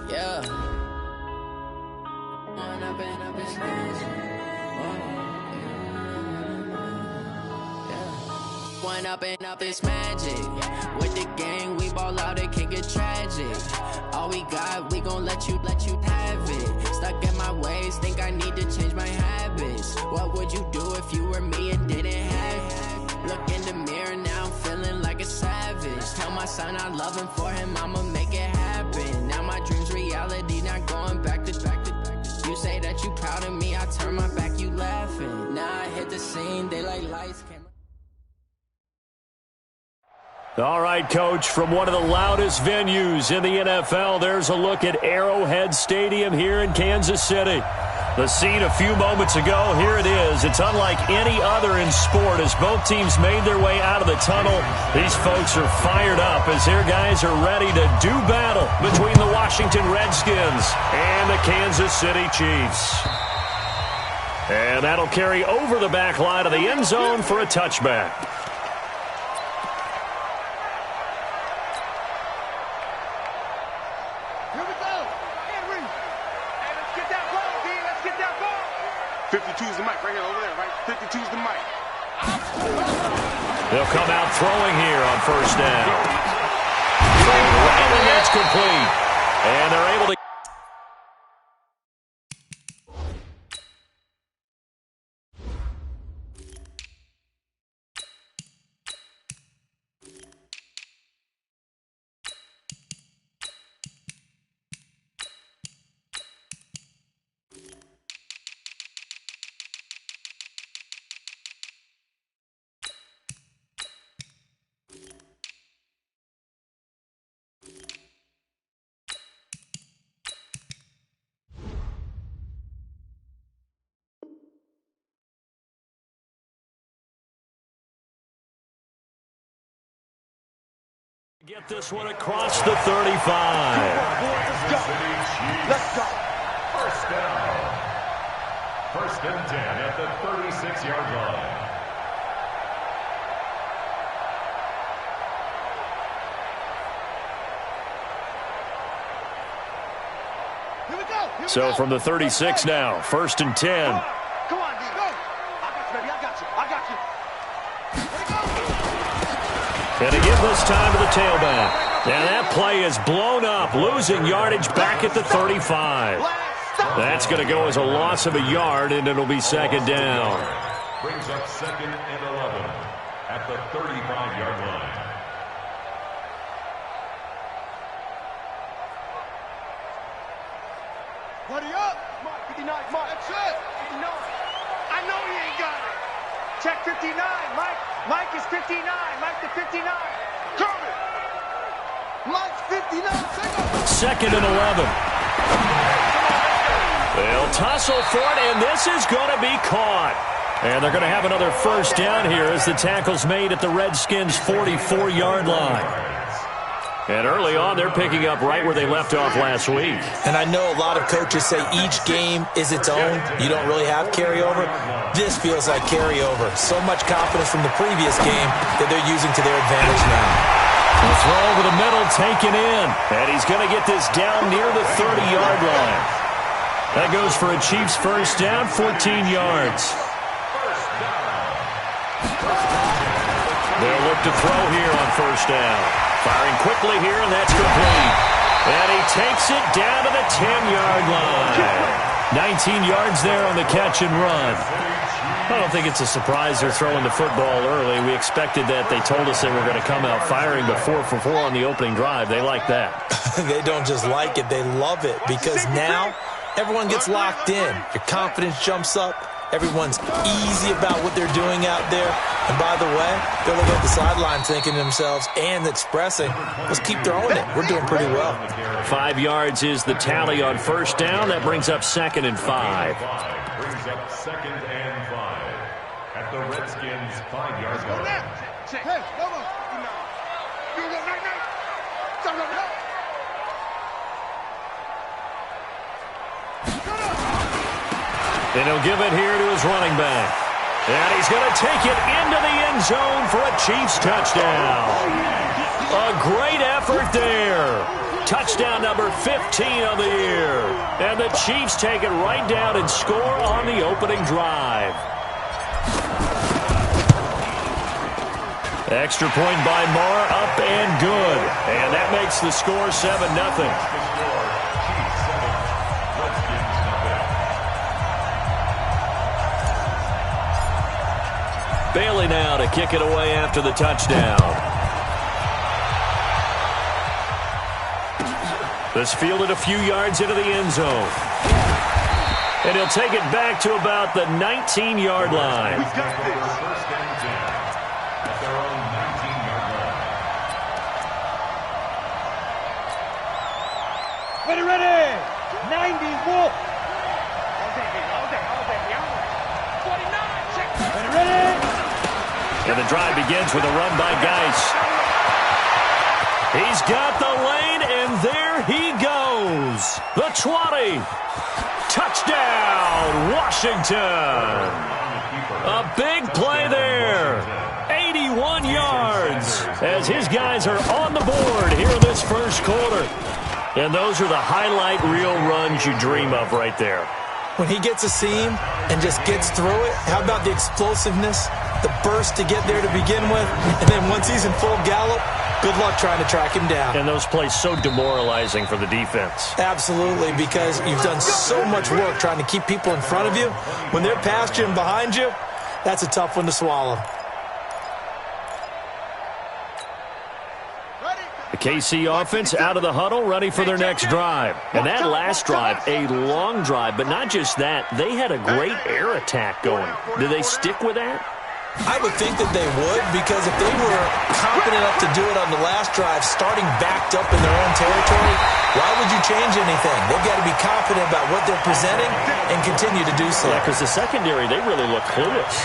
Yeah. One up and up is magic. With the gang, we ball out, it can get tragic. All we got, we gon' let you have it. Stuck in my ways, think I need to change my habits. What would you do if you were me and didn't have it? Look in the mirror, now I'm feeling like a savage. Tell my son I love him, for him I'ma make it happen. Now my dream's reality, not going back to. You say that you proud of me, I turn my back, you laughing. Now I hit the scene, they like lights, camera. All right, Coach, from one of the loudest venues in the NFL, there's a look at Arrowhead Stadium here in Kansas City. The scene a few moments ago, here it is. It's unlike any other in sport as both teams made their way out of the tunnel. These folks are fired up as their guys are ready to do battle between the Washington Redskins and the Kansas City Chiefs. And that'll carry over the back line of the end zone for a touchback. Here we go. Henry. Hey, let's get that ball, D. Let's get that ball. 52's the mic right here, over there, right? 52's the mic. They'll come out throwing here on first down. And that's complete. And they're able to... Get this one across the 35. Let's go. Let's go. First down. First and 10 at the 36-yard line. Here we go. So from the 36 now, first and 10. Come on, D. Go. I got you, baby. I got you. I got you. And to give this time to the tailback. And that play is blown up, losing yardage back at the 35. That's going to go as a loss of a yard, and it'll be second down. Brings up second and 11 at the 35-yard line. Buddy up. Mike, 59. Mike, that's it. 59. I know he ain't got it. Check 59. Mike is 59. Mike the 59. Coming. Mike's 59. Second and 11. They'll tussle for it, and this is going to be caught. And they're going to have another first down here as the tackle's made at the Redskins' 44-yard line. And early on, they're picking up right where they left off last week. And I know a lot of coaches say each game is its own. You don't really have carryover. This feels like carryover. So much confidence from the previous game that they're using to their advantage now. The throw over the middle, taken in. And he's going to get this down near the 30-yard line. That goes for a Chiefs first down, 14 yards. They'll look to throw here on first down. Firing quickly here, and that's complete. And he takes it down to the 10-yard line. 19 yards there on the catch and run. I don't think it's a surprise they're throwing the football early. We expected that. They told us they were going to come out firing, but 4 for 4 on the opening drive. They like that. They don't just like it, they love it, because now everyone gets locked in. Your confidence jumps up. Everyone's easy about what they're doing out there. And by the way, they're looking at the sideline thinking to themselves and expressing, let's keep throwing it. We're doing pretty well. 5 yards is the tally on first down. That brings up second and 5. Brings up second and 5 at the Redskins' 5-yard line. Hey, come on. You go right now. And he'll give it here to his running back. And he's going to take it into the end zone for a Chiefs touchdown. A great effort there. Touchdown number 15 of the year. And the Chiefs take it right down and score on the opening drive. Extra point by Marr, up and good. And that makes the score 7-0. Bailey now to kick it away after the touchdown. This fielded a few yards into the end zone. And he'll take it back to about the 19-yard line. We got this. First and 10 at their own 19-yard line. Ready. 90 Wolf. Ready. And the drive begins with a run by Geis. He's got the lane, and there he goes. The 20. Touchdown, Washington. A big play there. 81 yards as his guys are on the board here in this first quarter. And those are the highlight reel runs you dream of right there. When he gets a seam and just gets through it, how about the explosiveness, the burst to get there to begin with, and then once he's in full gallop, good luck trying to track him down. And those plays so demoralizing for the defense. Absolutely, because you've done so much work trying to keep people in front of you. When they're past you and behind you, that's a tough one to swallow. The KC offense out of the huddle, ready for their next drive. And that last drive, a long drive, but not just that. They had a great air attack going. Did they stick with that? I would think that they would, because if they were confident enough to do it on the last drive, starting backed up in their own territory, why would you change anything? They've got to be confident about what they're presenting and continue to do so. Yeah, because the secondary, they really look clueless.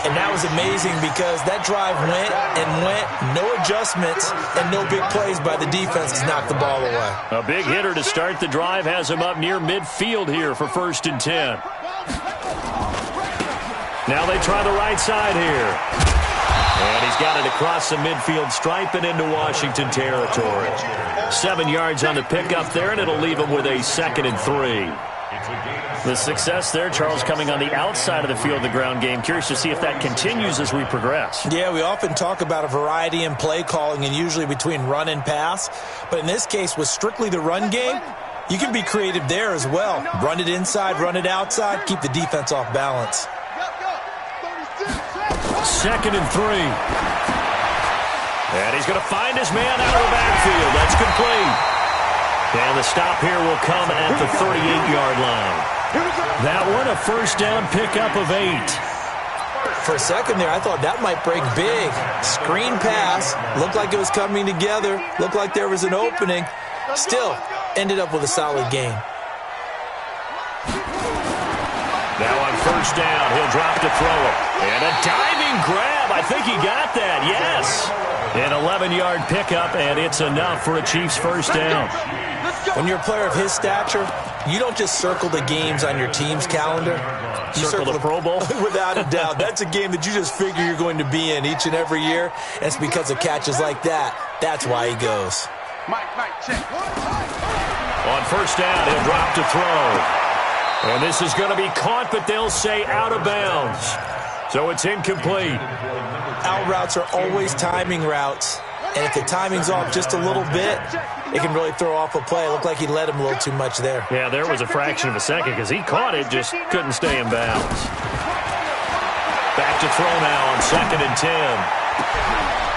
And that was amazing because that drive went and went, no adjustments and no big plays by the defense to knock the ball away. A big hitter to start the drive has him up near midfield here for 1st and 10. Now they try the right side here. And he's got it across the midfield stripe and into Washington territory. 7 yards on the pickup there, and it'll leave him with a 2nd and 3. The success there, Charles, coming on the outside of the field, the ground game. Curious to see if that continues as we progress. Yeah, we often talk about a variety in play calling and usually between run and pass. But in this case, with strictly the run game, you can be creative there as well. Run it inside, run it outside, keep the defense off balance. 2nd and 3. And he's going to find his man out of the backfield. That's complete. And the stop here will come at the 38-yard line. That one, a 1st down pickup of 8. For a second there, I thought that might break big. Screen pass. Looked like it was coming together. Looked like there was an opening. Still, ended up with a solid gain. Now on 1st down, he'll drop to throw it. And a diving grab. I think he got that, yes. An 11-yard pickup, and it's enough for a Chiefs 1st down. When you're a player of his stature, you don't just circle the games on your team's calendar. You circle the Pro Bowl? Without a doubt. That's a game that you just figure you're going to be in each and every year. And it's because of catches like that. That's why he goes. Mike, check. On 1st down, he'll drop to throw. And this is going to be caught, but they'll say out of bounds. So it's incomplete. Out routes are always timing routes. And if the timing's off just a little bit, it can really throw off a play. It looked like he led him a little too much there. Yeah, there was a fraction of a second because he caught it, just couldn't stay in bounds. Back to throw now on 2nd and 10.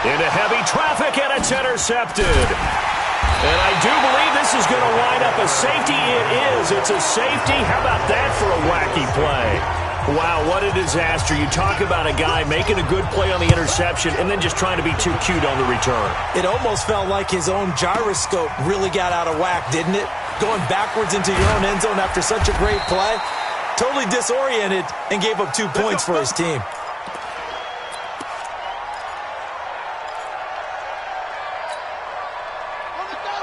Into heavy traffic, and it's intercepted. And I do believe this is going to wind up a safety. It is. It's a safety. How about that for a wacky play? Wow, what a disaster. You talk about a guy making a good play on the interception and then just trying to be too cute on the return. It almost felt like his own gyroscope really got out of whack, didn't it? Going backwards into your own end zone after such a great play. Totally disoriented and gave up 2 points for his team.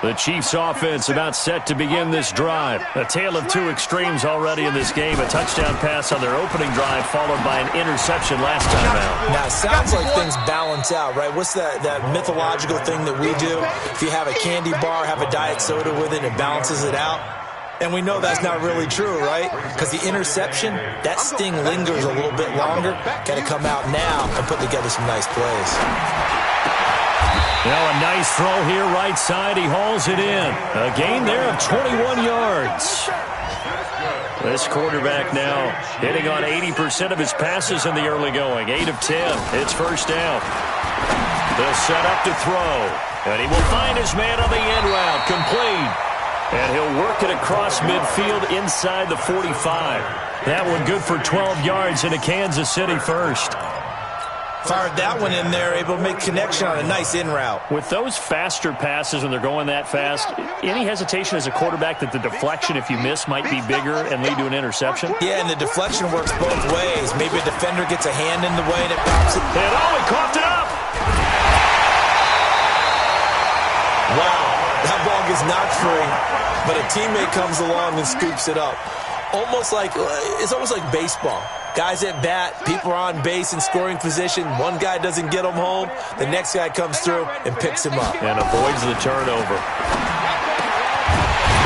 The Chiefs offense about set to begin this drive. A tale of two extremes already in this game. A touchdown pass on their opening drive followed by an interception last time out. Now, it sounds like things balance out, right? What's that mythological thing that we do? If you have a candy bar, have a diet soda with it, it balances it out. And we know that's not really true, right? Because the interception, that sting lingers a little bit longer. Got to come out now and put together some nice plays. Now a nice throw here right side. He hauls it in. A gain there of 21 yards. This quarterback now hitting on 80% of his passes in the early going. 8 of 10. It's first down. They'll set up to throw. And he will find his man on the end route. Complete. And he'll work it across midfield inside the 45. That one good for 12 yards into Kansas City first. Fired that one in there, able to make connection on a nice in route. With those faster passes when they're going that fast, any hesitation as a quarterback that the deflection, if you miss, might be bigger and lead to an interception? Yeah, and the deflection works both ways. Maybe a defender gets a hand in the way and it pops it. And he coughed it up! Wow, that ball gets knocked free, but a teammate comes along and scoops it up. It's almost like baseball. Guys at bat, people are on base in scoring position. One guy doesn't get him home. The next guy comes through and picks him up. And avoids the turnover.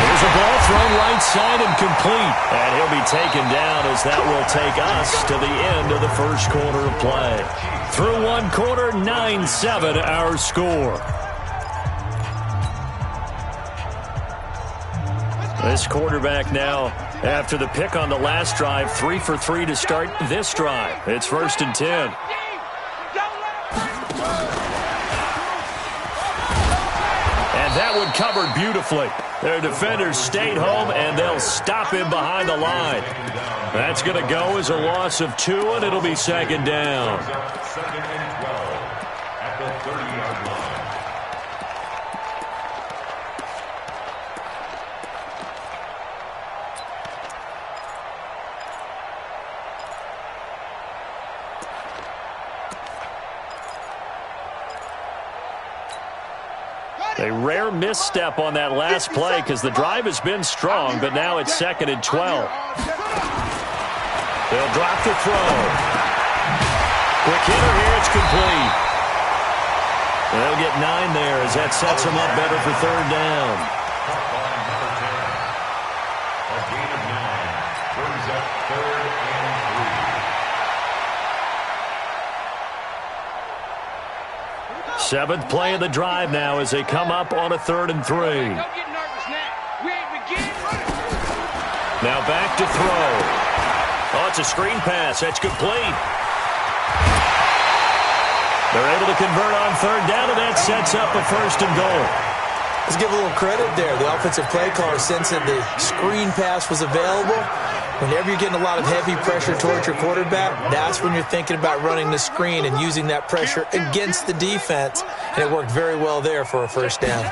There's a ball thrown right side and complete. And he'll be taken down as that will take us to the end of the first quarter of play. Through one quarter, 9-7 our score. This quarterback now, after the pick on the last drive, 3 for 3 to start this drive. It's first and 10. And that one covered beautifully. Their defenders stayed home, and they'll stop him behind the line. That's going to go as a loss of 2, and it'll be second down. Second and 12 at the 30-yard line. A rare misstep on that last play because the drive has been strong, but now it's second and 12. They'll drop the throw. Quick hitter here, it's complete. They'll get 9 there as that sets them up better for third down. A gain of 9 brings up 3rd and 3. Seventh play of the drive now as they come up on a 3rd and 3. Now back to throw. Oh, it's a screen pass. That's complete. They're able to convert on 3rd down, and that sets up a 1st and goal. Let's give a little credit there. The offensive play caller sensed that the screen pass was available. Whenever you're getting a lot of heavy pressure towards your quarterback, that's when you're thinking about running the screen and using that pressure against the defense. And it worked very well there for a 1st down.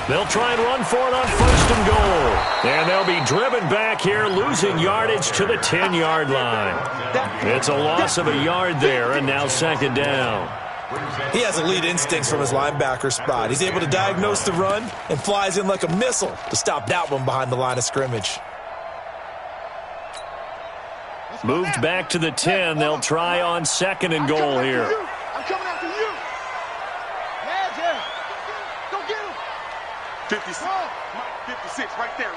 They'll try and run for it on 1st and goal. And they'll be driven back here, losing yardage to the 10-yard line. It's a loss of a yard there, and now second down. He has elite instincts from his linebacker spot. He's able to diagnose the run and flies in like a missile to stop that one behind the line of scrimmage. Moved back to the 10. They'll try on 2nd and goal here. I'm coming after you. Yeah. Go get him. 56. 56 right there.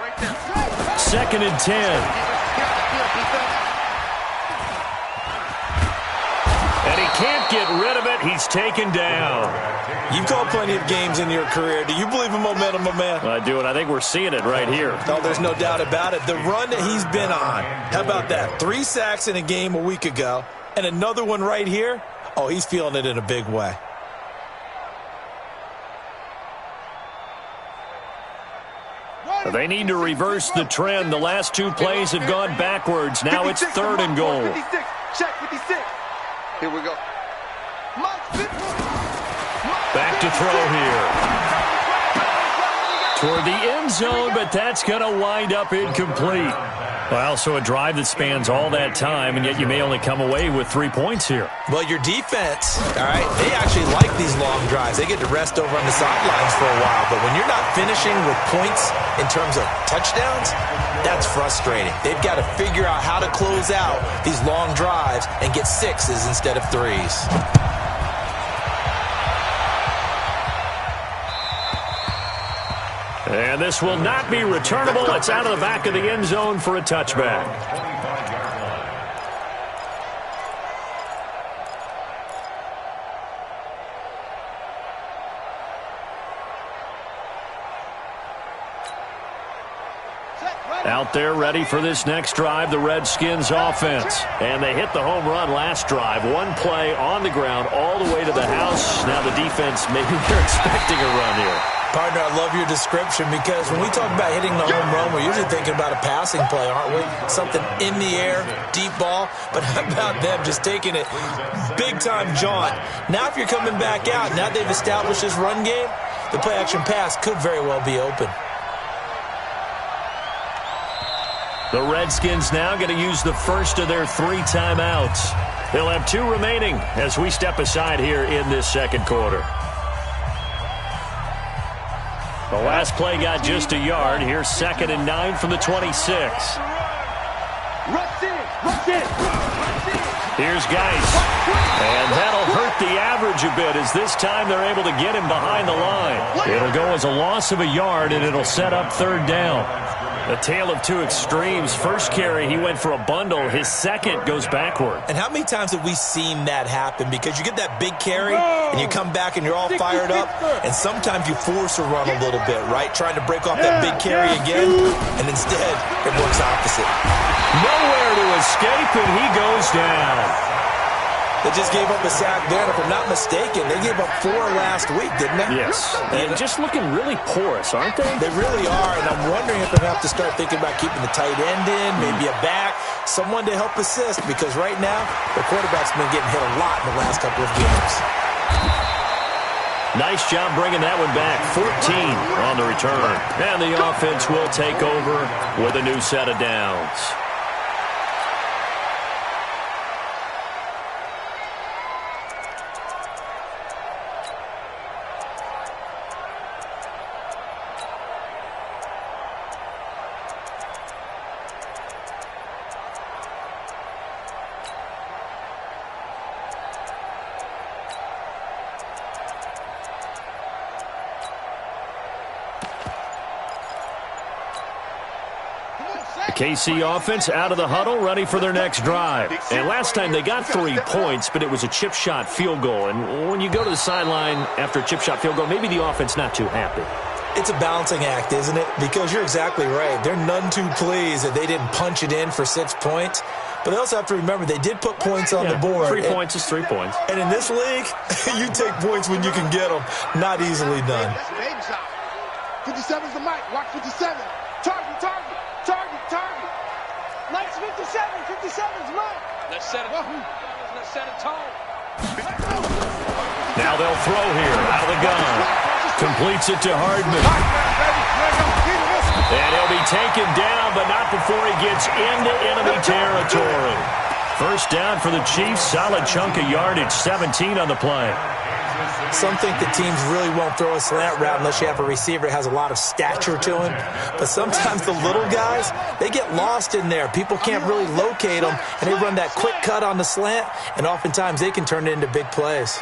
2nd and 10. And he can't get rid of it. He's taken down. You've called plenty of games in your career. Do you believe in momentum, my man? I do, and I think we're seeing it right here. No, there's no doubt about it. The run that he's been on, how about that? 3 sacks in a game a week ago, and another one right here. Oh, he's feeling it in a big way. They need to reverse the trend. The last 2 plays have gone backwards. Now it's 3rd and goal. 56. Check 56. Here we go. Back to throw here. toward the end zone, but that's going to wind up incomplete. Well, so a drive that spans all that time, and yet you may only come away with 3 points here. Well, your defense, all right, they actually like these long drives. They get to rest over on the sidelines for a while, but when you're not finishing with points in terms of touchdowns, that's frustrating. They've got to figure out how to close out these long drives and get 6s instead of 3s. And this will not be returnable. It's out of the back of the end zone for a touchback. Out there ready for this next drive, the Redskins offense. And they hit the home run last drive. One play on the ground all the way to the house. Now the defense, maybe they're expecting a run here. Partner, I love your description because when we talk about hitting the home run, we're usually thinking about a passing play, aren't we? Something in the air, deep ball. But how about them just taking it big-time jaunt? Now if you're coming back out, now they've established this run game, the play-action pass could very well be open. The Redskins now going to use the first of their 3 timeouts. They'll have 2 remaining as we step aside here in this second quarter. The last play got just a yard. Here's 2nd and 9 from the 26. Here's Geis. And that'll hurt the average a bit as this time they're able to get him behind the line. It'll go as a loss of a yard, and it'll set up 3rd down. A tale of 2 extremes. First carry, he went for a bundle. His second goes backward. And how many times have we seen that happen? Because you get that big carry, and you come back and you're all fired up, and sometimes you force a run a little bit, right? Trying to break off that big carry again, and instead it works opposite. Nowhere to escape, and he goes down. They just gave up a sack there, and if I'm not mistaken, they gave up 4 last week, didn't they? Yes, and just looking really porous, aren't they? They really are, and I'm wondering if they have to start thinking about keeping the tight end in, maybe a back, someone to help assist, because right now, the quarterback's been getting hit a lot in the last couple of games. Nice job bringing that one back. 14 on the return. And the offense will take over with a new set of downs. KC offense out of the huddle, ready for their next drive. And last time they got 3 points, but it was a chip shot field goal. And when you go to the sideline after a chip shot field goal, maybe the offense not too happy. It's a balancing act, isn't it? Because you're exactly right. They're none too pleased that they didn't punch it in for 6 points. But they also have to remember they did put points on the board. 3 points is 3 points. And in this league, you take points when you can get them. Not easily done. 57's the mic. Watch 57. Target. Mike's 57. 57's Mike. Let's set a tone. Now they'll throw here out of the gun. Completes it to Hardman. And he'll be taken down, but not before he gets into enemy territory. First down for the Chiefs. Solid chunk of yardage. 17 on the play. Some think that teams really won't throw a slant route unless you have a receiver that has a lot of stature to him. But sometimes the little guys, they get lost in there. People can't really locate them, and they run that quick cut on the slant, and oftentimes they can turn it into big plays.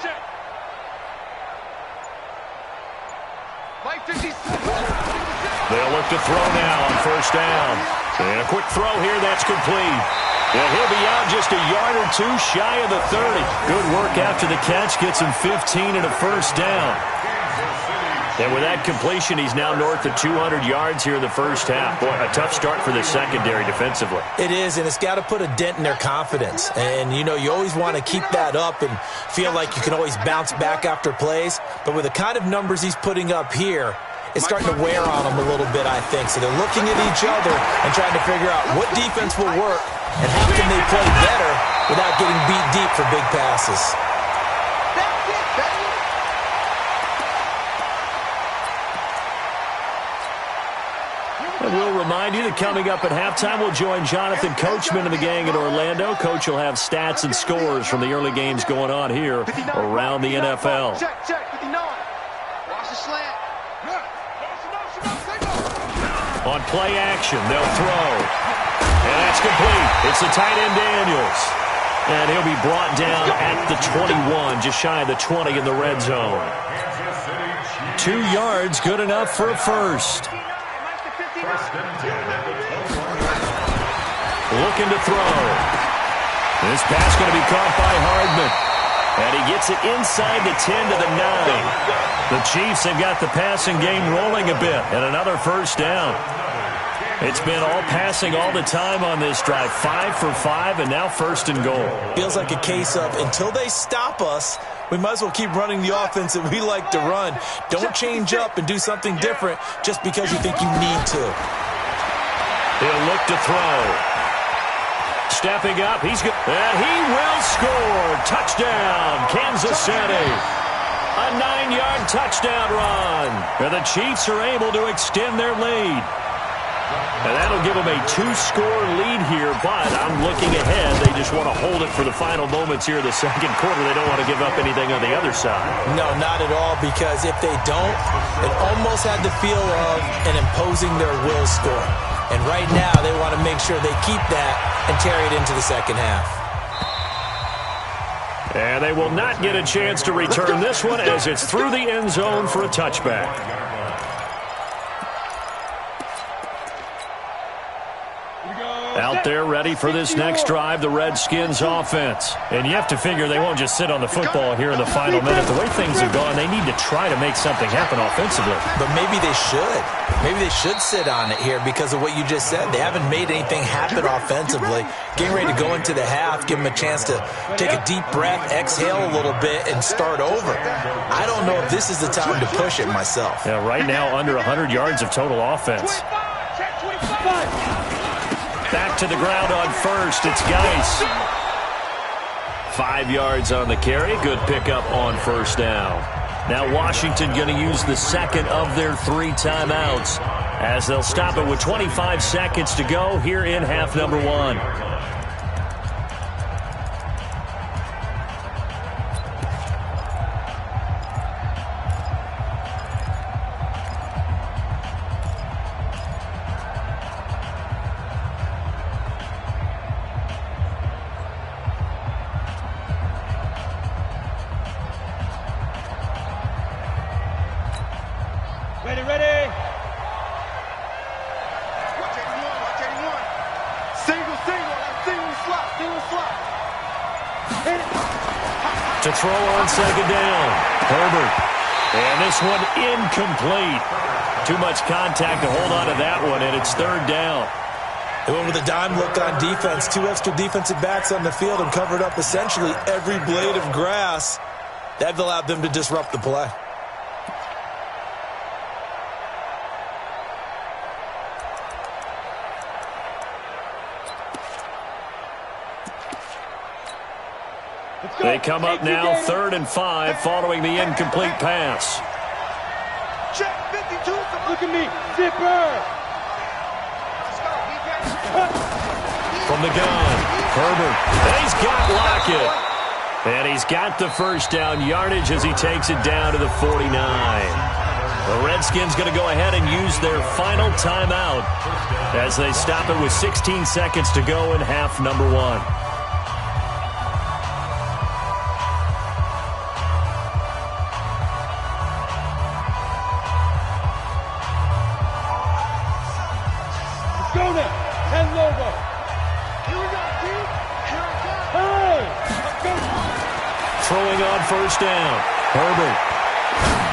Check. Mike 56. They'll look to throw now on first down. And a quick throw here, that's complete. And he'll be out just a yard or 2 shy of the 30. Good work after the catch, gets him 15 and a first down. And with that completion, he's now north of 200 yards here in the first half. Boy, a tough start for the secondary defensively. It is, and it's got to put a dent in their confidence. And, you know, you always want to keep that up and feel like you can always bounce back after plays. But with the kind of numbers he's putting up here, it's starting to wear on them a little bit, I think. So they're looking at each other and trying to figure out what defense will work and how can they play better without getting beat deep for big passes. That's it, baby. And we'll remind you that coming up at halftime, we'll join Jonathan Coachman and the gang in Orlando. Coach will have stats and scores from the early games going on here around the NFL. Check, 59. Watch the slant. On play action, they'll throw. And that's complete. It's the tight end Daniels. And he'll be brought down at the 21, just shy of the 20 in the red zone. 2 yards, good enough for a first. Looking to throw. This pass going to be caught by Hardman. And he gets it inside the 10 to the 9. The Chiefs have got the passing game rolling a bit. And another first down. It's been all passing all the time on this drive. 5 for 5, and now first and goal. Feels like a case of until they stop us, we might as well keep running the offense that we like to run. Don't change up and do something different just because you think you need to. He'll look to throw. Stepping up, he's good. And he will score. Touchdown, Kansas City. A 9-yard touchdown run. And the Chiefs are able to extend their lead. And that'll give them a 2-score lead here, but I'm looking ahead. They just want to hold it for the final moments here in the second quarter. They don't want to give up anything on the other side. No, not at all, because if they don't, it almost had the feel of an imposing their will score. And right now, they want to make sure they keep that and carry it into the second half. And they will not get a chance to return this one as it's through the end zone for a touchback. Out there ready for this next drive, the Redskins offense. And you have to figure they won't just sit on the football here in the final minute. The way things have gone, they need to try to make something happen offensively. But maybe they should. Maybe they should sit on it here because of what you just said. They haven't made anything happen offensively. Getting ready to go into the half, give them a chance to take a deep breath, exhale a little bit, and start over. I don't know if this is the time to push it myself. Yeah, right now under 100 yards of total offense. Back to the ground on first. It's Geis. 5 yards on the carry. Good pickup on first down. Now Washington going to use the second of their 3 timeouts as they'll stop it with 25 seconds to go here in half number 1. Ready. Watch 81. Single slot. Hit it. To throw on second down. Herbert. And this one incomplete. Too much contact to hold on to that one, and it's third down. They went with a dime look on defense. 2 extra defensive backs on the field and covered up essentially every blade of grass. That allowed them to disrupt the play. They come up now 3rd and 5 following the incomplete pass. Check 52. Look at me. Zipper. From the gun, Herbert. And he's got Lockett. And he's got the first down yardage as he takes it down to the 49. The Redskins going to go ahead and use their final timeout as they stop it with 16 seconds to go in half number 1. Throwing on first down. Herbert.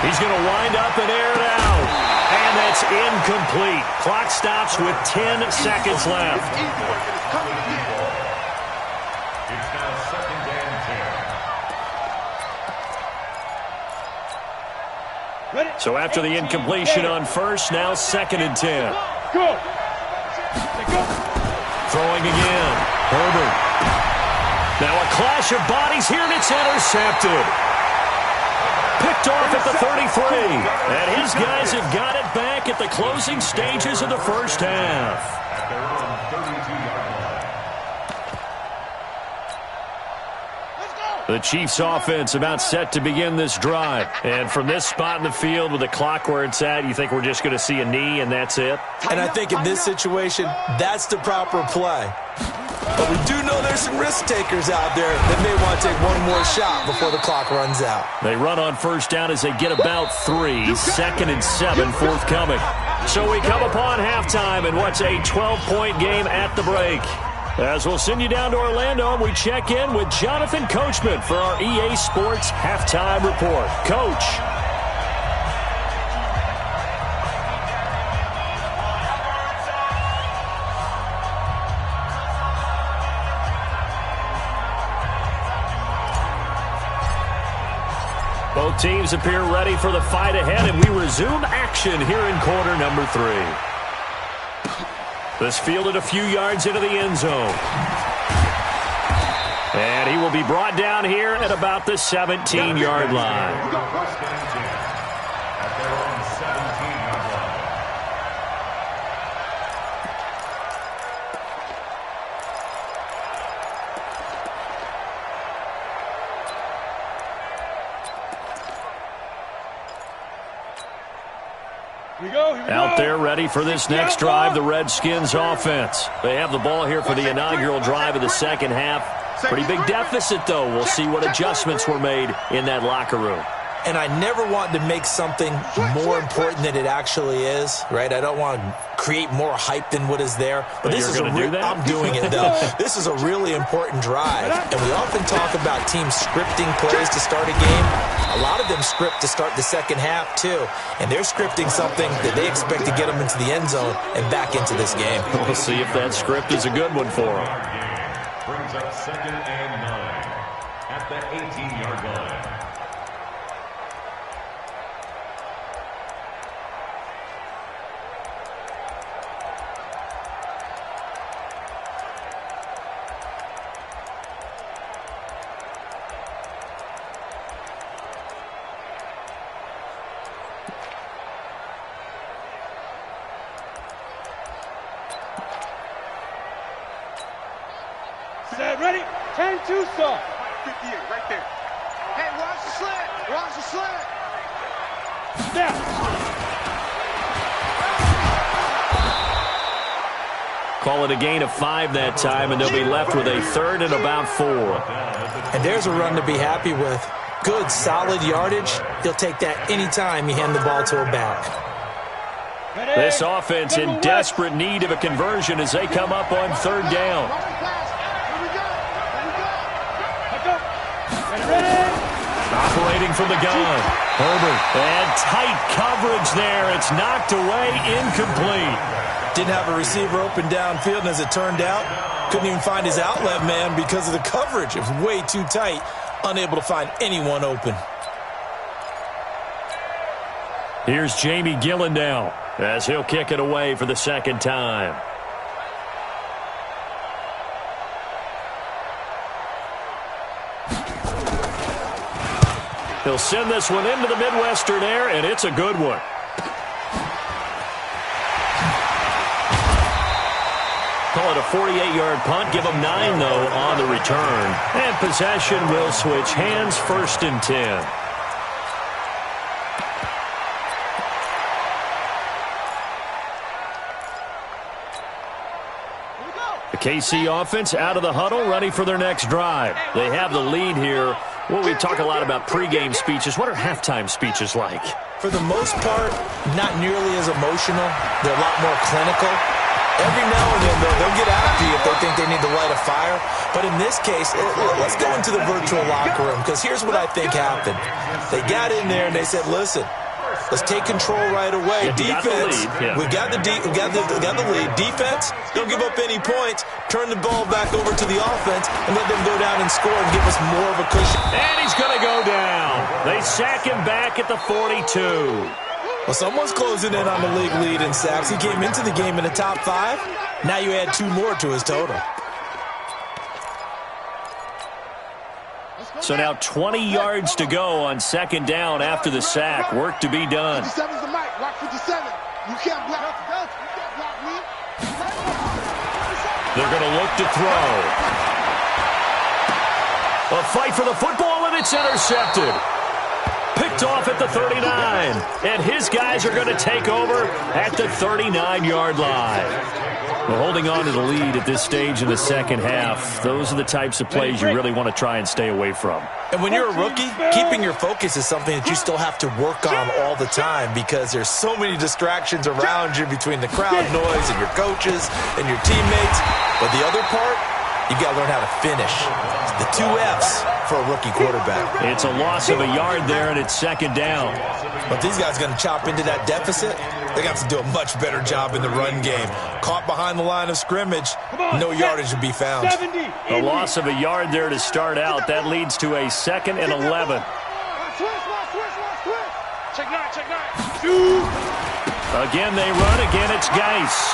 He's going to wind up and air it out. And that's incomplete. Clock stops with 10 seconds left. It's now 2nd and 10. So after the incompletion on first, now 2nd and 10. Go. Throwing again. Herbert. Now a clash of bodies here, and it's intercepted. Picked off at the 33. And his guys have got it back at the closing stages of the first half. At their own 32-yard line. The Chiefs offense about set to begin this drive. And from this spot in the field with the clock where it's at, you think we're just going to see a knee and that's it? And I think in this situation, that's the proper play. But we do know there's some risk takers out there that may want to take one more shot before the clock runs out. They run on first down as they get about 3. 2nd and 7 forthcoming. So we come upon halftime in what's a 12-point game at the break. As we'll send you down to Orlando, we check in with Jonathan Coachman for our EA Sports Halftime Report. Coach. Both teams appear ready for the fight ahead, and we resume action here in quarter number 3. This fielded a few yards into the end zone. And he will be brought down here at about the 17-yard line. At their own 17-yard line. Out there ready for this next drive, the Redskins offense. They have the ball here for the inaugural drive of the second half. Pretty big deficit, though. We'll see what adjustments were made in that locker room. And I never want to make something more important than it actually is, right? I don't want to create more hype than what is there. But this is do that? I'm doing it, though. This is a really important drive. And we often talk about teams scripting plays to start a game. A lot of them script to start the second half, too. And they're scripting something that they expect to get them into the end zone and back into this game. We'll see if that script is a good one for them. Brings up 2nd and 9 at the 18-yard line. Ready? 10 Tucson. 58, right there. Hey, watch the slant. Watch the slant. Snap. Call it a gain of 5 that time, and they'll be left with a 3rd and about 4. And there's a run to be happy with. Good, solid yardage. He'll take that anytime you hand the ball to a back. This offense in desperate need of a conversion as they come up on 3rd down. Operating from the gun. Herbert. And tight coverage there. It's knocked away, incomplete. Didn't have a receiver open downfield, and as it turned out, couldn't even find his outlet man because of the coverage. It was way too tight. Unable to find anyone open. Here's Jamie Gillen now as he'll kick it away for the 2nd time. He'll send this one into the Midwestern air, and it's a good one. Call it a 48-yard punt. Give them 9, though, on the return. And possession will switch hands, 1st and 10. The KC offense out of the huddle, ready for their next drive. They have the lead here. Well, we talk a lot about pregame speeches. What are halftime speeches like? For the most part, not nearly as emotional. They're a lot more clinical. Every now and then, they'll get after you if they think they need to light a fire. But in this case, let's go into the virtual locker room, because here's what I think happened. They got in there and they said, listen, let's take control right away. Defense, we got the lead. Defense, don't give up any points. Turn the ball back over to the offense and let them go down and score and give us more of a cushion. And he's going to go down. They sack him back at the 42. Well, someone's closing in on the league lead in sacks. He came into the game in the top 5. Now you add 2 more to his total. So now 20 yards to go on second down after the sack. Work to be done. 57's the mic. Watch 57. You can't block. You can't block me. They're going to look to throw. A fight for the football, and it's intercepted. Picked off at the 39. And his guys are going to take over at the 39-yard line. Well, holding on to the lead at this stage in the second half, those are the types of plays you really want to try and stay away from. And when you're a rookie, keeping your focus is something that you still have to work on all the time because there's so many distractions around you between the crowd noise and your coaches and your teammates. But the other part, you got to learn how to finish. The 2 F's for a rookie quarterback. It's a loss of a yard there, and it's second down. But these guys are going to chop into that deficit. They got to do a much better job in the run game. Caught behind the line of scrimmage, no yardage to be found. A loss of a yard there to start out. That leads to a 2nd and 11. Check nine. Again, they run. Again, it's Geis.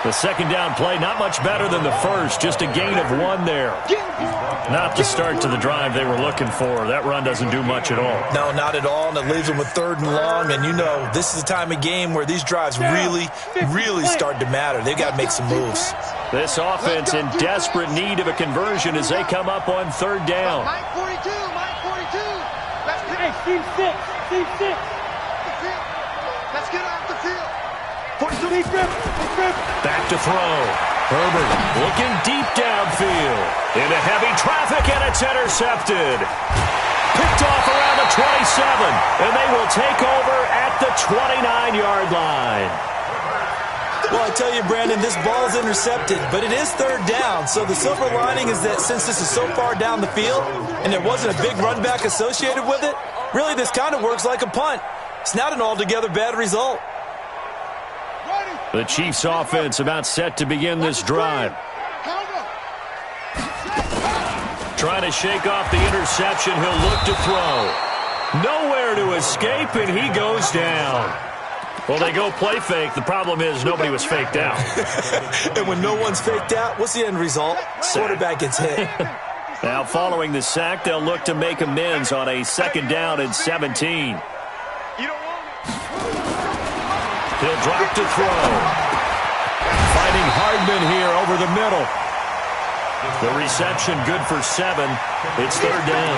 The second down play, not much better than the first. Just a gain of 1 there. Not the start to the drive they were looking for. That run doesn't do much at all. No, not at all, and it leaves them with 3rd and long. And you know, this is the time of game where these drives really start to matter. They've got to make some moves. This offense in desperate need of a conversion as they come up on 3rd down. Mike 42. Hey, Steve 6. Let's get off the field. 42. Big grip. Back to throw. Herbert looking deep downfield. Into heavy traffic, and it's intercepted. Picked off around the 27, and they will take over at the 29-yard line. Well, I tell you, Brandon, this ball is intercepted, but it is 3rd down. So the silver lining is that since this is so far down the field and there wasn't a big run back associated with it, really this kind of works like a punt. It's not an altogether bad result. The Chiefs offense about set to begin this drive. Trying to shake off the interception. He'll look to throw. Nowhere to escape, and he goes down. Well, they go play fake. The problem is nobody was faked out. And when no one's faked out, what's the end result? Quarterback gets hit. Now, following the sack, they'll look to make amends on a 2nd down and 17. He'll drop to throw. Finding Hardman here over the middle. The reception good for 7. It's 3rd down.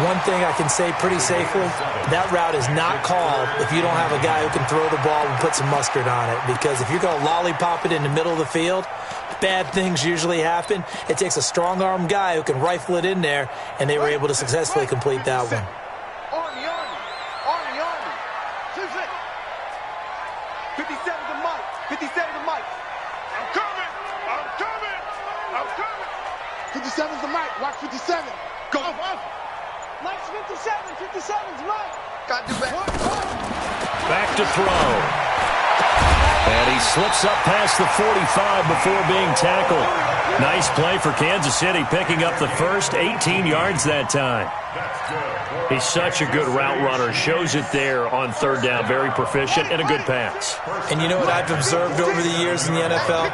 One thing I can say pretty safely, that route is not called if you don't have a guy who can throw the ball and put some mustard on it. Because if you're going to lollipop it in the middle of the field, bad things usually happen. It takes a strong-arm guy who can rifle it in there, and they were able to successfully complete that one. Army. 57's the mic. 57's the mic. I'm coming. 57's the mic. Watch 57. Go. Mike's 57. 57's Mike. Got to do better. Back to throw. And he slips up past the 45 before being tackled. Nice play for Kansas City, picking up the first 18 yards that time. He's such a good route runner. Shows it there on 3rd down. Very proficient and a good pass. And you know what I've observed over the years in the NFL?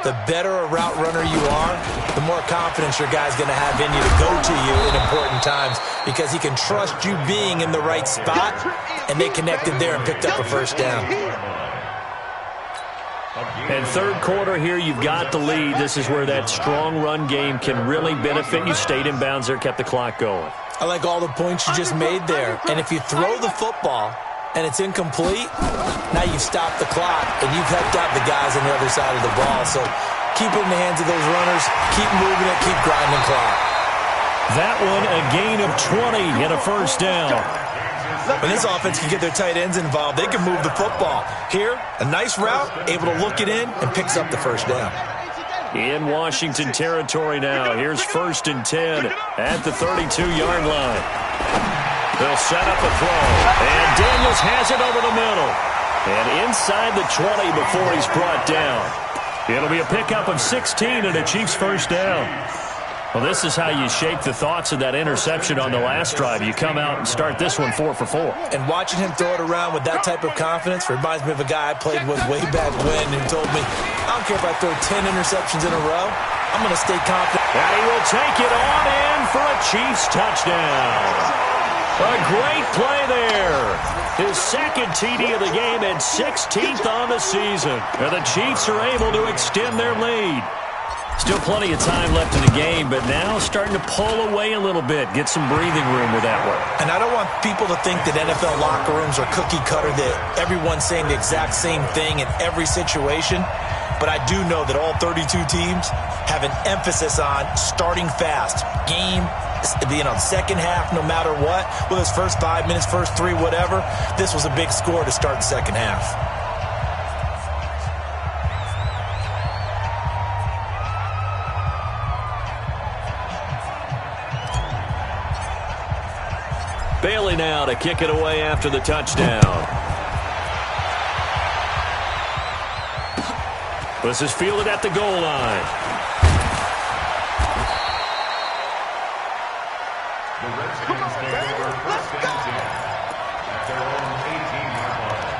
The better a route runner you are, the more confidence your guy's going to have in you to go to you in important times because he can trust you being in the right spot, and they connected there and picked up a 1st down. And 3rd quarter here, you've got the lead. This is where that strong run game can really benefit you. Stayed in bounds there, kept the clock going. I like all the points you just made there. And if you throw the football and it's incomplete, now you've stopped the clock and you've helped out the guys on the other side of the ball. So keep it in the hands of those runners, keep moving it, keep grinding clock. That one, a gain of 20 and a 1st down. When this offense can get their tight ends involved, they can move the football. Here, a nice route, able to look it in, and picks up the 1st down. In Washington territory now. Here's 1st and 10 at the 32-yard line. They'll set up a throw. And Daniels has it over the middle. And inside the 20 before he's brought down. It'll be a pickup of 16 and a Chiefs 1st down. Well, this is how you shake the thoughts of that interception on the last drive. You come out and start this one 4 for 4. And watching him throw it around with that type of confidence reminds me of a guy I played with way back when who told me, I don't care if I throw 10 interceptions in a row. I'm going to stay confident. And he will take it on in for a Chiefs touchdown. A great play there. His second TD of the game and 16th on the season. And the Chiefs are able to extend their lead. Still plenty of time left in the game, but now starting to pull away a little bit, get some breathing room with that one. And I don't want people to think that NFL locker rooms are cookie cutter, that everyone's saying the exact same thing in every situation. But I do know that all 32 teams have an emphasis on starting fast. Game, second half, no matter what. Whether it's first 5 minutes, first 3, whatever. This was a big score to start the second half. Bailey now to kick it away after the touchdown. This is fielded at the goal line. The Redskins take over first and 10 at their own 18-yard line.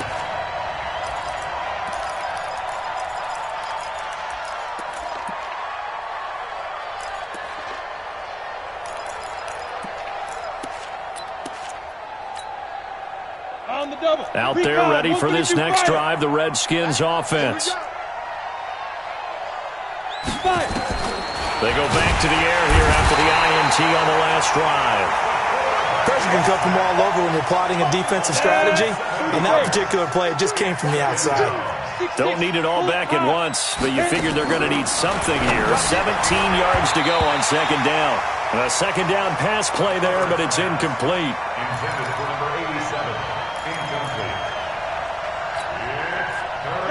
On the double. Out there ready for this next drive, the Redskins offense. They go back to the air here after the INT on the last drive. Pressure can come from all over when you're plotting a defensive strategy. On that particular play, it just came from the outside. Don't need it all back at once, but you figure they're going to need something here. 17 yards to go on second down. A second down pass play there, but it's incomplete. Intended for number 87. Incomplete.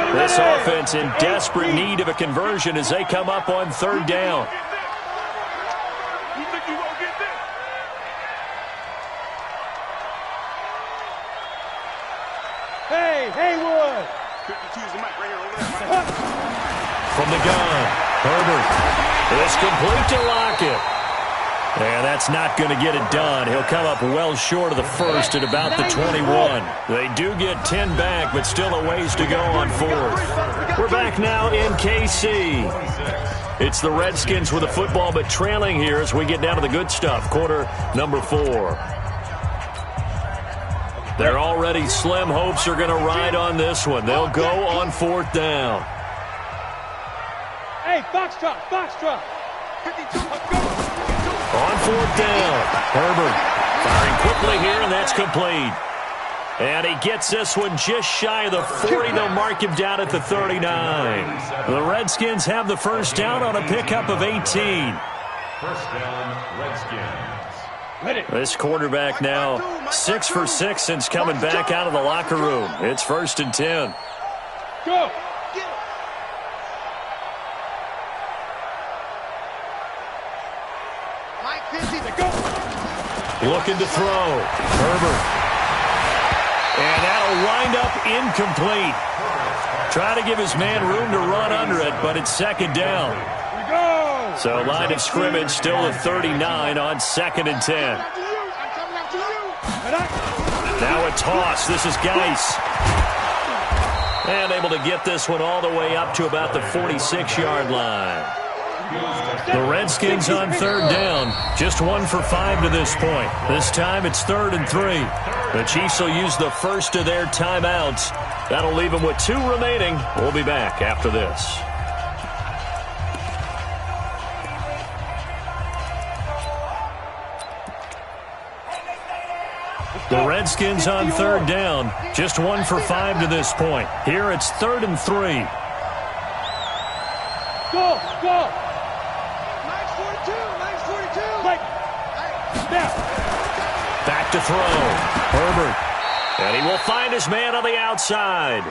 This offense in desperate need of a conversion as they come up on third down. You think you won't get this? Hey, Haywood. 52 is the mic right here on the left. From the gun, Herbert. It's complete to Lockett. And that's not going to get it done. He'll come up well short of the first at about the 21. They do get 10 back, but still a ways to go on fourth. We're back now in KC. It's the Redskins with the football, but trailing here as we get down to the good stuff. Quarter number 4. They're already slim hopes are going to ride on this one. They'll go on fourth down. Hey, Foxtrot. 52, let's go. On fourth down, Herbert firing quickly here, and that's complete. And he gets this one just shy of the 40. They'll mark him down at the 39. The Redskins have the first down on a pickup of 18. First down, Redskins. This quarterback now 6 for 6 since coming back out of the locker room. It's first and 10. Go. Looking to throw. Herbert. And that'll wind up incomplete. Try to give his man room to run under it, but it's second down. So line of scrimmage still at 39 on second and 10. Now a toss. This is Geis. And able to get this one all the way up to about the 46-yard line. The Redskins on third down. Just 1 for 5 to this point. This time it's 3rd and 3. The Chiefs will use the first of their timeouts. That'll leave them with 2 remaining. We'll be back after this. The Redskins on third down. Just 1 for 5 to this point. Here it's 3rd and 3. Go. Nice 42. Back to throw. Herbert. And he will find his man on the outside.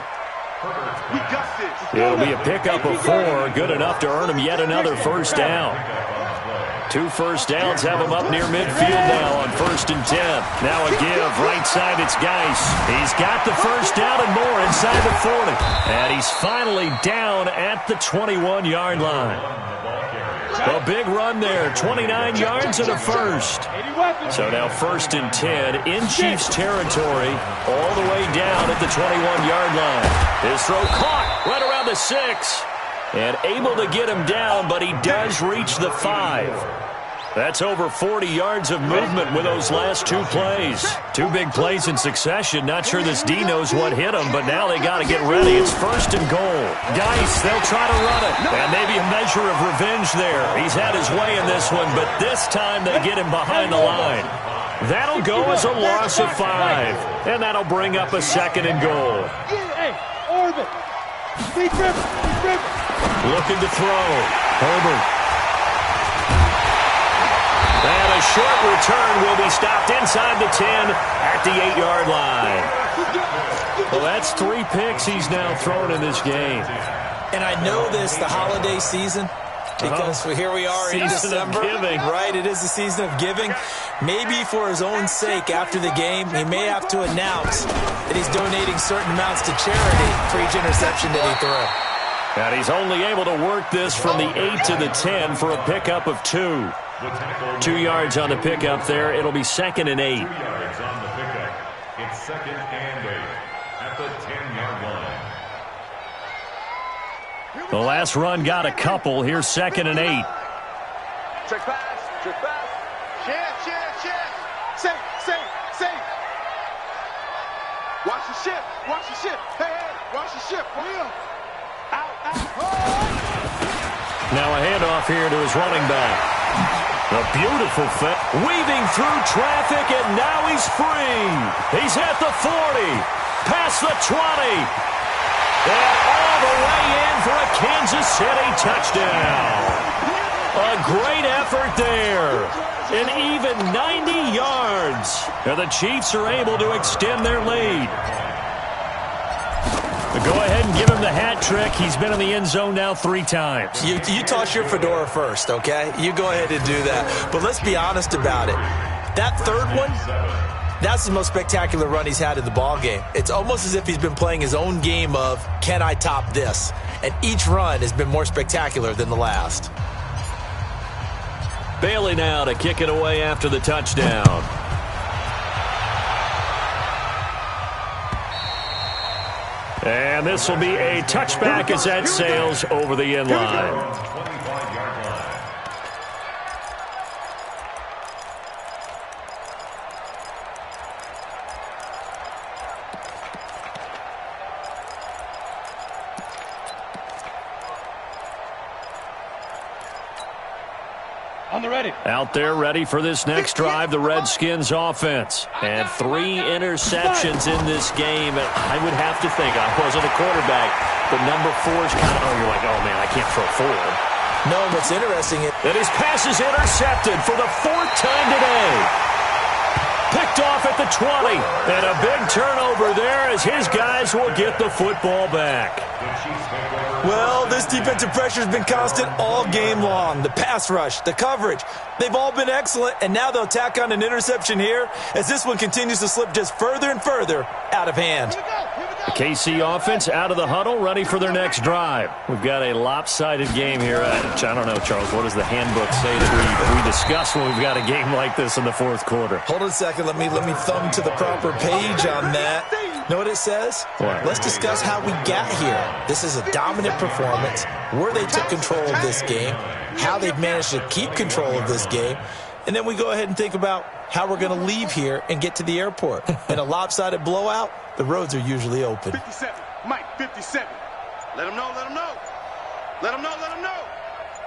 We got this. It'll be a pickup of 4. Good enough to earn him yet another first down. 2 first downs have him up near midfield now on 1st and 10. Now a give. Right side, it's Geis. He's got the first down and more inside the 40. And he's finally down at the 21-yard line. A big run there. 29 yards and a first. So now 1st and 10 in Chiefs territory all the way down at the 21-yard line. His throw caught right around the 6. And able to get him down, but he does reach the 5. That's over 40 yards of movement with those last 2 plays. 2 big plays in succession. Not sure this D knows what hit him, but now they got to get ready. It's 1st and goal. Dice, they'll try to run it. And maybe a measure of revenge there. He's had his way in this one, but this time they get him behind the line. That'll go as a loss of 5. And that'll bring up a 2nd and goal. Hey, Orbit. Deep river. Looking to throw. Herbert. And a short return will be stopped inside the 10 at the 8-yard line. Well, that's 3 picks he's now thrown in this game. And I know this, the holiday season, because here we are in December. Right, it is the season of giving. Maybe for his own sake, after the game, he may have to announce that he's donating certain amounts to charity for each interception that he threw. And he's only able to work this from the 8 to the 10 for a pickup of 2. 2 yards on the pickup there. It'll be 2nd and 8. 2 yards on the pickup. It's 2nd and 8 at the 10-yard line. The last run got a couple. Here's 2nd and 8. Check pass. Share. Safe. Watch the ship. Hey, watch the ship. Out. Now a handoff here to his running back. A beautiful fit. Weaving through traffic, and now he's free. He's at the 40. Past the 20. And all the way in for a Kansas City touchdown. A great effort there. And even 90 yards. And the Chiefs are able to extend their lead. Go ahead and give him the hat trick. He's been in the end zone now 3 times. You toss your fedora first, okay? You go ahead and do that. But let's be honest about it. That 3rd one, that's the most spectacular run he's had in the ballgame. It's almost as if he's been playing his own game of, can I top this? And each run has been more spectacular than the last. Bailey now to kick it away after the touchdown. And this will be a touchback as that sails over the end line. On the ready. Out there ready for this next drive, the Redskins offense. And 3 interceptions in this game. And I would have to think, I wasn't a quarterback, but number 4 is kind of, you're like, oh, man, I can't throw 4. No, what's interesting is that his pass is intercepted for the 4th time today. Picked off at the 20. And a big turnover there as his guys will get the football back. well, this defensive pressure has been constant all game long. The pass rush, the coverage, they've all been excellent, and now they'll tack on an interception here as this one continues to slip just further and further out of hand. The KC offense out of the huddle, ready for their next drive. We've got a lopsided game here. I don't know, Charles, what does the handbook say that we discuss when we've got a game like this in the fourth quarter? Hold on a second. Let me thumb to the proper page on that. Know what it says? What? Let's discuss how we got here. This is a dominant performance, where they took control of this game, how they've managed to keep control of this game, and then we go ahead and think about how we're going to leave here and get to the airport. In a lopsided blowout, the roads are usually open. 57, Mike, 57. Let him know, let him know. Let him know, let him know.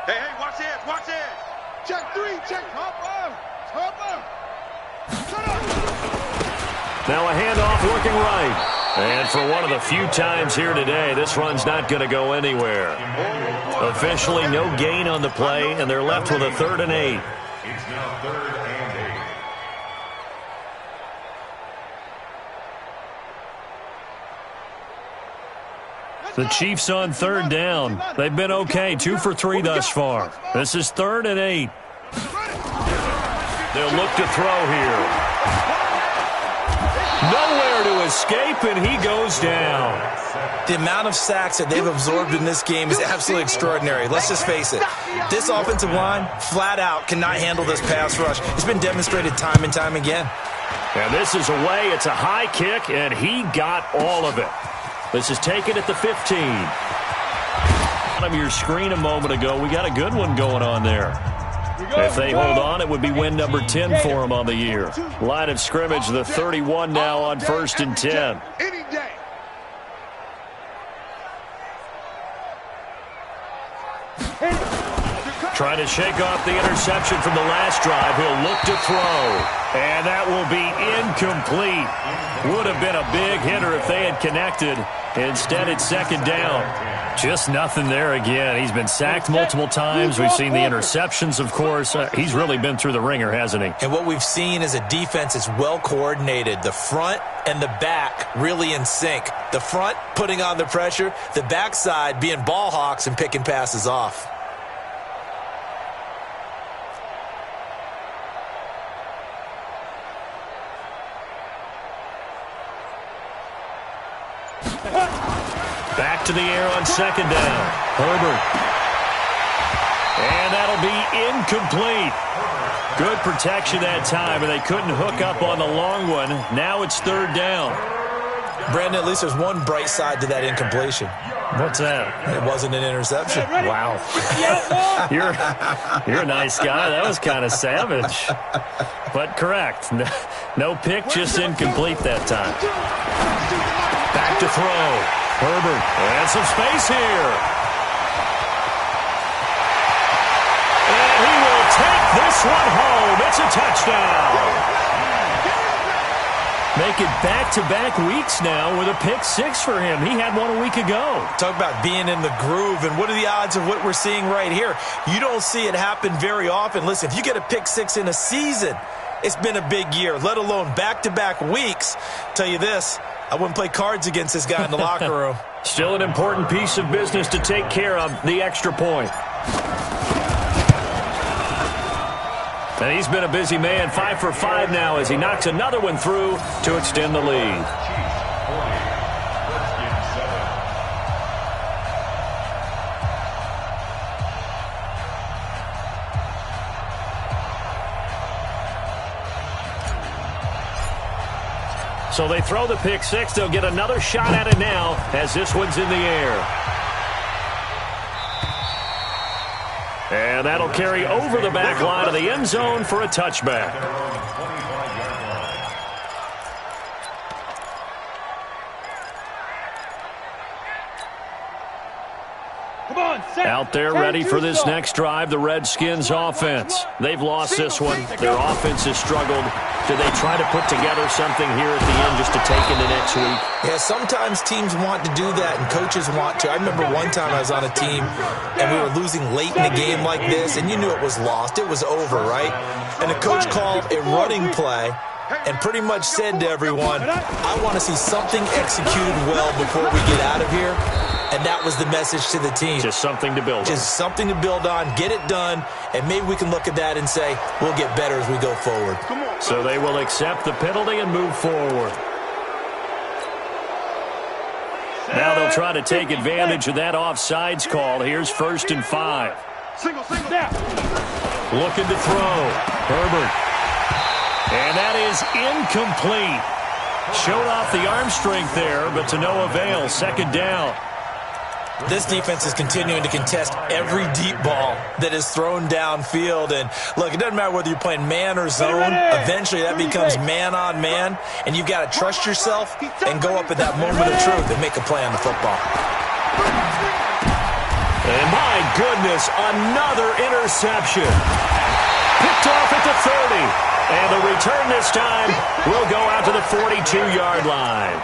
Hey, watch the edge, watch the edge. Check 3, check. Hop up. Shut up. Now a handoff looking right. And for one of the few times here today, this run's not going to go anywhere. Officially no gain on the play, and they're left with a 3rd and 8. It's now 3rd and 8. The Chiefs on 3rd down. They've been okay, 2 for 3 thus far. This is 3rd and 8. They'll look to throw here. Nowhere to escape, and he goes down. The amount of sacks that they've absorbed in this game is absolutely extraordinary. Let's just face it. This offensive line, flat out, cannot handle this pass rush. It's been demonstrated time and time again. And this is away. It's a high kick, and he got all of it. This is taken at the 15. bottom of your screen a moment ago. We got a good one going on there. If they hold on, it would be win number 10 for them on the year. Line of scrimmage, the 31 now on 1st and 10. Any day. Trying to shake off the interception from the last drive. He'll look to throw. And that will be incomplete. Would have been a big hitter if they had connected. Instead, it's 2nd down. Just nothing there again. He's been sacked multiple times. We've seen the interceptions, of course. He's really been through the ringer, hasn't he? And what we've seen is a defense that's well coordinated. The front and the back really in sync. The front putting on the pressure. The backside being ball hawks and picking passes off. Back to the air on 2nd down. Herbert. And that'll be incomplete. Good protection that time, and they couldn't hook up on the long one. Now it's 3rd down. Brandon, at least there's one bright side to that incompletion. What's that? It wasn't an interception. Wow. You're a nice guy. That was kind of savage. But correct. No pick, just incomplete that time. Back to throw. Herbert. And some space here. And he will take this one home. It's a touchdown. Make it back-to-back weeks now with a pick 6 for him. He had one a week ago. Talk about being in the groove, and what are the odds of what we're seeing right here? You don't see it happen very often. Listen, if you get a pick 6 in a season, it's been a big year, let alone back-to-back weeks. Tell you this, I wouldn't play cards against this guy in the locker room. Still an important piece of business to take care of, the extra point. And he's been a busy man, 5 for 5 now as he knocks another one through to extend the lead. So they throw the pick 6. They'll get another shot at it now as this one's in the air. And that'll carry over the back line of the end zone for a touchback. Out there ready for this next drive, the Redskins offense. They've lost this one. Their offense has struggled. Do they try to put together something here at the end just to take into next week? Yeah, sometimes teams want to do that and coaches want to. I remember one time I was on a team and we were losing late in a game like this, and you knew it was lost. It was over, right? And the coach called a running play and pretty much said to everyone, I want to see something executed well before we get out of here. And that was the message to the team. Just something to build on. Just something to build on, get it done, and maybe we can look at that and say, we'll get better as we go forward. So they will accept the penalty and move forward. Now they'll try to take advantage of that offsides call. Here's 1st and 5. Looking to throw. Herbert. And that is incomplete. Showed off the arm strength there, but to no avail. 2nd down. This defense is continuing to contest every deep ball that is thrown downfield. And, look, it doesn't matter whether you're playing man or zone. Eventually that becomes man-on-man, and you've got to trust yourself and go up at that moment of truth and make a play on the football. And, my goodness, another interception. Picked off at the 30. And the return this time will go out to the 42-yard line.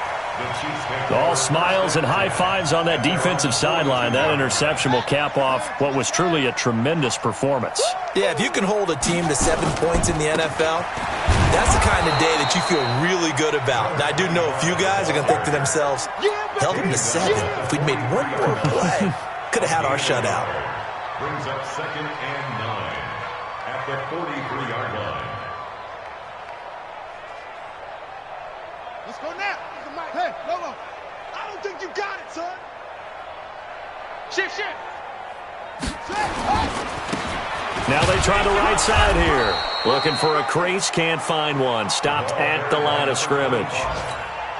All smiles and high fives on that defensive sideline. That interception will cap off what was truly a tremendous performance. Yeah, if you can hold a team to 7 points in the NFL, that's the kind of day that you feel really good about. Now, I do know a few guys are going to think to themselves, held them to 7. If we'd made one more play, could have had our shutout. Brings up 2nd and 9 at the 43-yard line. Let's go now. Hey, Lobo. I don't think you got it, son. Shift. Now they try the right side here. Looking for a crease, can't find one. Stopped at the line of scrimmage.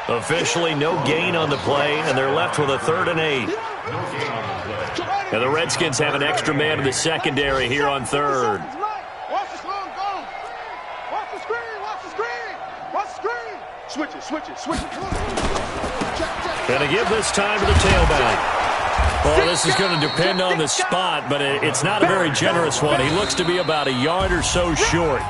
Officially no gain on the play, and they're left with a 3rd and 8. No gain on the play. And the Redskins have an extra man in the secondary here on third. Watch the screen, go. Watch the screen, watch the screen. Watch the screen. Switch it, switch it, switch it. Going to give this time to the tailback. Well, this is going to depend on the spot, but it's not a very generous one. He looks to be about a yard or so short.